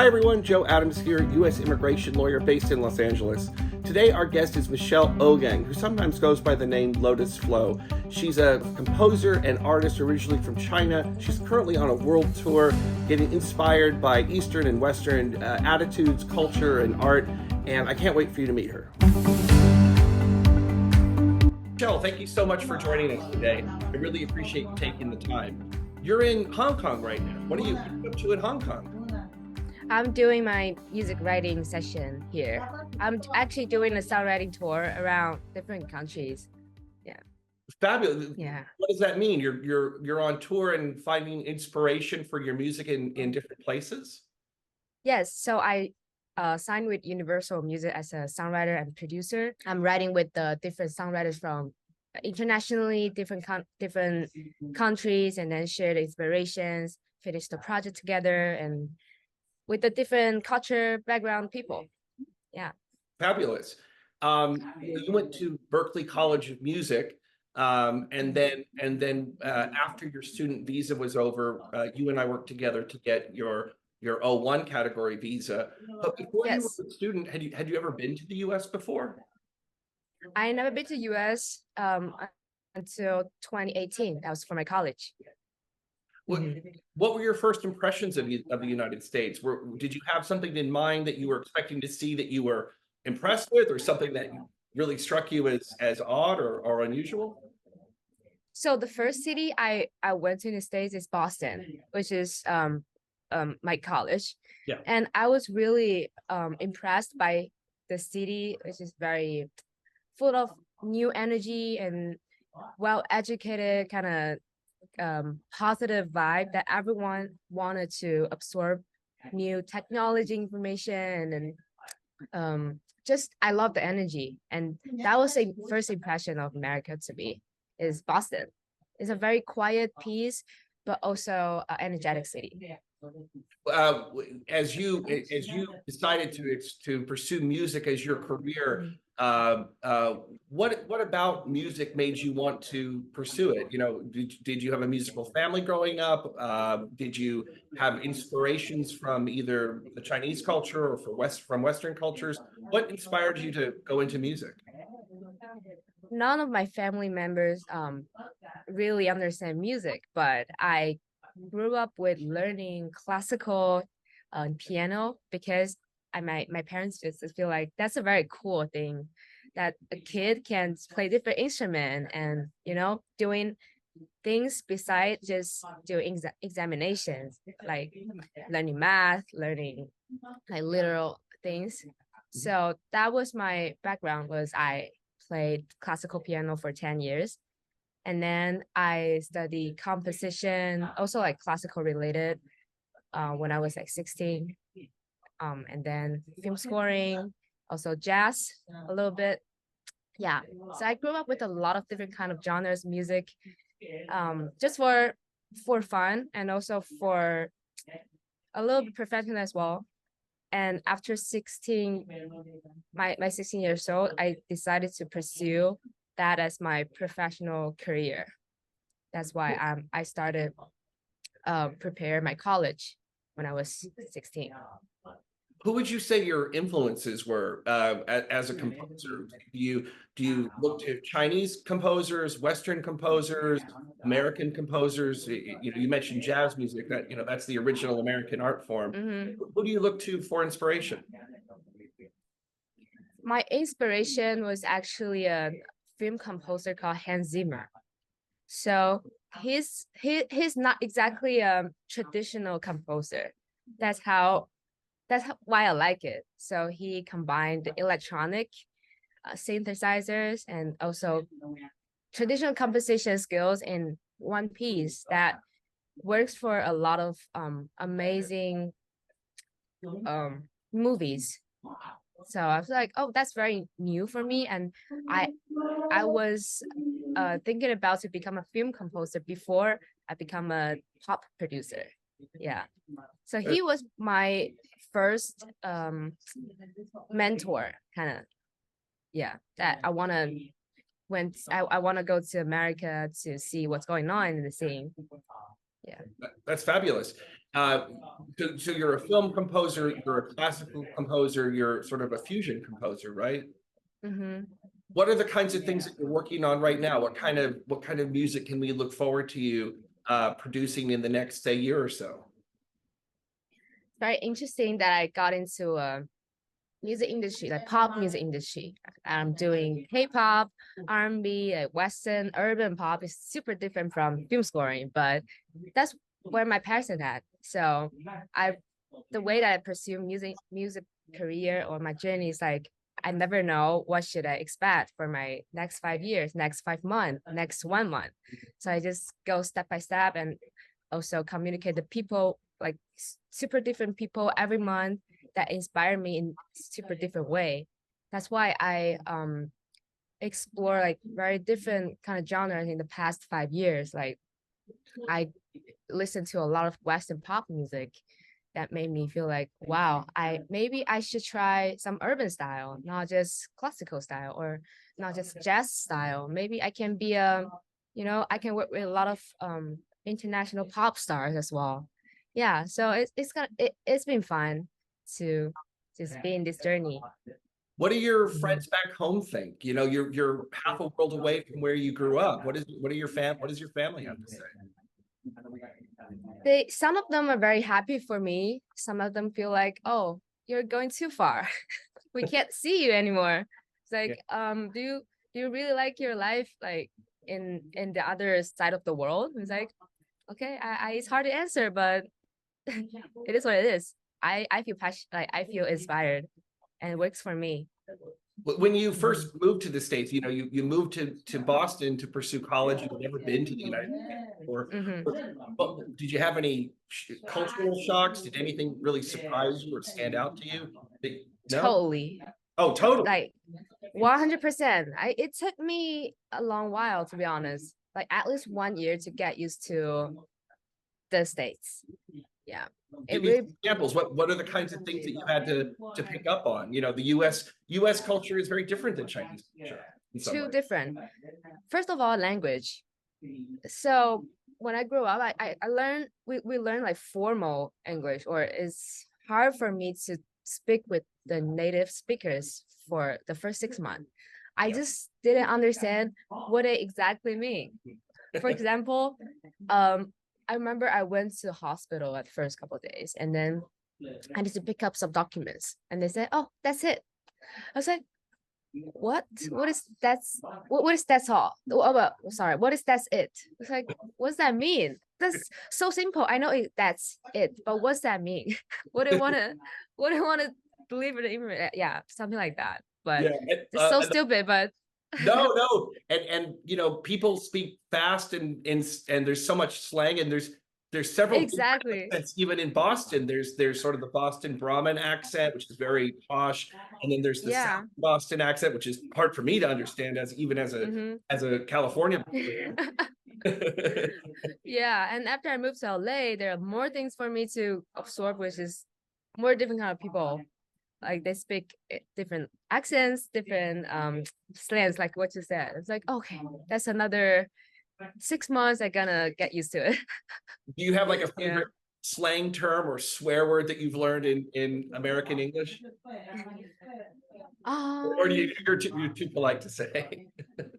Hi everyone, Joe Adams here, U.S. immigration lawyer based in Los Angeles. Today our guest is Michelle Ouyang, who sometimes goes by the name Lotus Flow. She's a composer and artist originally from China. She's currently on a world tour, getting inspired by Eastern and Western attitudes, culture, and art, and I can't wait for you to meet her. Michelle, thank you so much for joining us today. I really appreciate you taking the time. You're in Hong Kong right now. What are you up to in Hong Kong? I'm doing my music writing session here. I'm actually doing a songwriting tour around different countries. Yeah. Fabulous. Yeah. What does that mean? You're on tour and finding inspiration for your music in different places? Yes. So I signed with Universal Music as a songwriter and producer. I'm writing with the different songwriters from internationally, different countries, and then share the inspirations, finish the project together, and with the different culture background people. Yeah. Fabulous. You went to Berklee College of Music, and then after your student visa was over, you and I worked together to get your O1 category visa. But before you Yes. were a student, had you ever been to the US before? I never been to US until 2018. That was for my college. What were your first impressions of the United States? Did you have something in mind that you were expecting to see that you were impressed with, or something that really struck you as odd or unusual? So the first city I went to in the States is Boston, which is my college. Yeah. And I was really impressed by the city, which is very full of new energy and well-educated, kind of positive vibe that everyone wanted to absorb new technology information, and just I love the energy, and that was a first impression of America to me. Is Boston. It's a very quiet, peace, but also an energetic city. As you decided to pursue music as your career, what about music made you want to pursue it? You know, did you have a musical family growing up? Did you have inspirations from either the Chinese culture or from Western cultures? What inspired you to go into music? None of my family members really understand music, but I grew up with learning classical piano because my parents just feel like that's a very cool thing, that a kid can play different instrument and doing things besides just doing examinations, like learning math, learning like literal things. So that was my background. Was I played classical piano for 10 years, and then I studied composition, also like classical related, when I was like 16. And then film scoring, also jazz a little bit. Yeah. So I grew up with a lot of different kind of genres, music, just for fun and also for a little bit professional as well. And after 16, my 16 years old, I decided to pursue that as my professional career. That's why I started prepare my college when I was 16. Who would you say your influences were as a composer? Do you look to Chinese composers, Western composers, American composers? You mentioned jazz music. That's the original American art form. Mm-hmm. Who do you look to for inspiration? My inspiration was actually a film composer called Hans Zimmer. So he's not exactly a traditional composer. That's why I like it. So he combined electronic synthesizers and also traditional composition skills in one piece that works for a lot of amazing movies. So I was like, oh, that's very new for me, and I was thinking about to become a film composer before I become a pop producer. Yeah. So he was my first mentor, kind of. Yeah, that I want to I want to go to America to see what's going on in the scene. Yeah. That's fabulous. Uh, so you're a film composer, you're a classical composer, you're sort of a fusion composer, right? Mm-hmm. What are the kinds of things that you're working on right now? What kind of music can we look forward to you producing in the next, say, year or so? Very interesting that I got into music industry, like pop music industry. I'm doing K-pop, R&B, like Western, urban pop is super different from film scoring, but that's where my passion at. So I, the way that I pursue music career or my journey is like I never know what should I expect for my next 5 years, next 5 months, next 1 month. So I just go step by step and also communicate the people like super different people every month that inspire me in super different way. That's why I explore like very different kind of genres in the past 5 years. Like I listened to a lot of Western pop music that made me feel like, wow, I should try some urban style, not just classical style or not just jazz style. Maybe I can be I can work with a lot of international pop stars as well. Yeah, so it's been fun to just be in this journey. What do your Mhm. friends back home think? You're half a world away from where you grew up. What does your family have to say? They some of them are very happy for me. Some of them feel like, oh, you're going too far. We can't see you anymore. It's Yeah. like, do you really like your life like in the other side of the world? It's like, okay, it's hard to answer, but it is what it is. I feel passion like I feel inspired and it works for me. When you first moved to the States, you moved to Boston to pursue college. You'd never been to the United States before. Hmm. Did you have any cultural shocks? Did anything really surprise you or stand out to you? No? Totally. Oh, totally. Like 100%. It took me a long while to be honest. Like at least 1 year to get used to the States. Yeah. It Give me some really examples. What are the kinds of things that you had to pick up on? The U.S. culture is very different than Chinese culture in some too ways. different. First of all, language. So when I grew up, I learned we learned like formal English, or it's hard for me to speak with the native speakers for the first 6 months. I Yeah. just didn't understand what it exactly mean. For example, I remember I went to the hospital at the first couple of days, and then I need to pick up some documents, and they said, "Oh, that's it." I was like, what is what is that's all sorry, what is that's it? It's like, what's that mean? That's so simple. I know that's it, but what's that mean? what do you want to what do you want to deliver the immigrant? Yeah, something like that, but Yeah. it's so And stupid, but no. And people speak fast and there's so much slang and there's several different exactly. accents even in Boston. There's sort of the Boston Brahmin accent, which is very posh, and then there's the South Yeah. Boston accent, which is hard for me to understand as even Hmm. as a California. Yeah, and after I moved to LA, there are more things for me to absorb, which is more different kind of people. Like they speak different accents, different slangs, like what you said. It's like, okay, that's another 6 months. I'm gonna get used to it. Do you have like a Yeah. favorite slang term or swear word that you've learned in American English? Or do Um, you're too polite to say?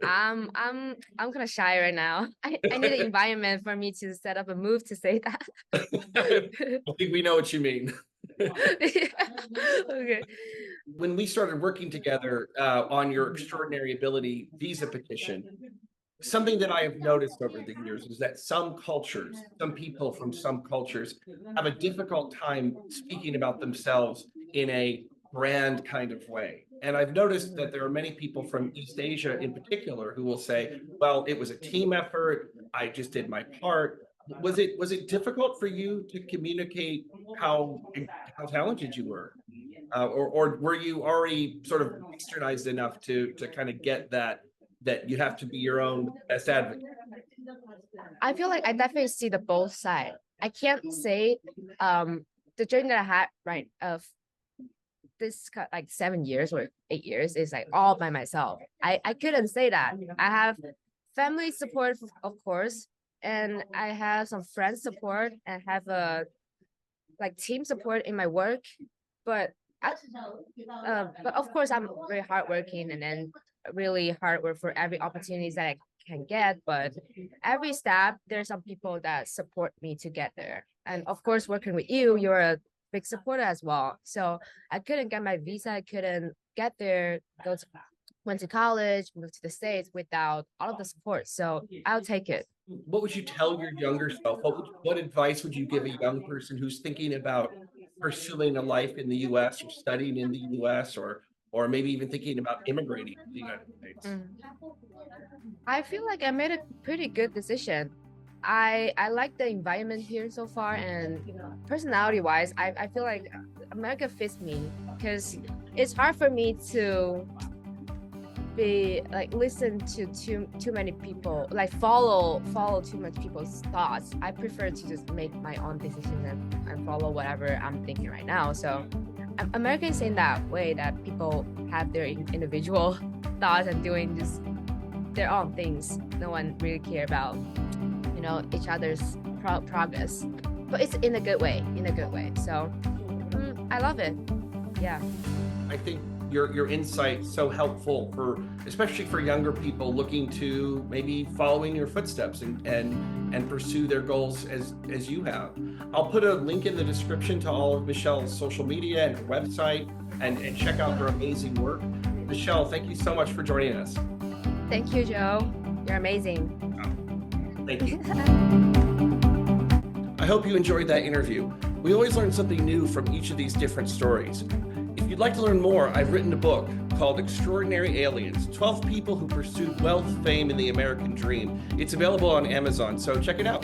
I'm kind of shy right now. I need an environment for me to set up a move to say that. I think we know what you mean. Okay. When we started working together on your extraordinary ability visa petition, something that I have noticed over the years is that some people from some cultures have a difficult time speaking about themselves in a brand kind of way. And I've noticed that there are many people from East Asia in particular who will say, well, it was a team effort. I just did my part. Was it difficult for you to communicate how talented you were? Or were you already sort of westernized enough to kind of get that you have to be your own best advocate? I feel like I definitely see the both side. I can't say the journey that I had right of this like 7 years or 8 years is like all by myself. I couldn't say that. I have family support of course, and I have some friends support and have a like team support in my work, but but of course I'm very hardworking and then really hard work for every opportunities that I can get. But every step, there's some people that support me to get there. And of course, working with you, you're a big supporter as well. So I couldn't get my visa, I couldn't get there, went to college, moved to the States without all of the support. So I'll take it. What would you tell your younger self? What advice would you give a young person who's thinking about pursuing a life in the U.S. or studying in the U.S. or maybe even thinking about immigrating to the United States? I feel like I made a pretty good decision. I like the environment here so far, and personality wise, I feel like America fits me because it's hard for me to be like listen to too many people, like follow too much people's thoughts. I prefer to just make my own decision and follow whatever I'm thinking right now. So Americans in that way, that people have their individual thoughts and doing just their own things. No one really care about each other's progress, but it's in a good way. So I love it. Yeah, I think your insight so helpful especially for younger people looking to maybe follow in your footsteps and pursue their goals as you have. I'll put a link in the description to all of Michelle's social media and her website and check out her amazing work. Michelle, thank you so much for joining us. Thank you, Joe. You're amazing. Thank you. I hope you enjoyed that interview. We always learn something new from each of these different stories. If you'd like to learn more, I've written a book called Extraordinary Aliens, 12 People Who Pursued Wealth, Fame, and the American Dream. It's available on Amazon, so check it out.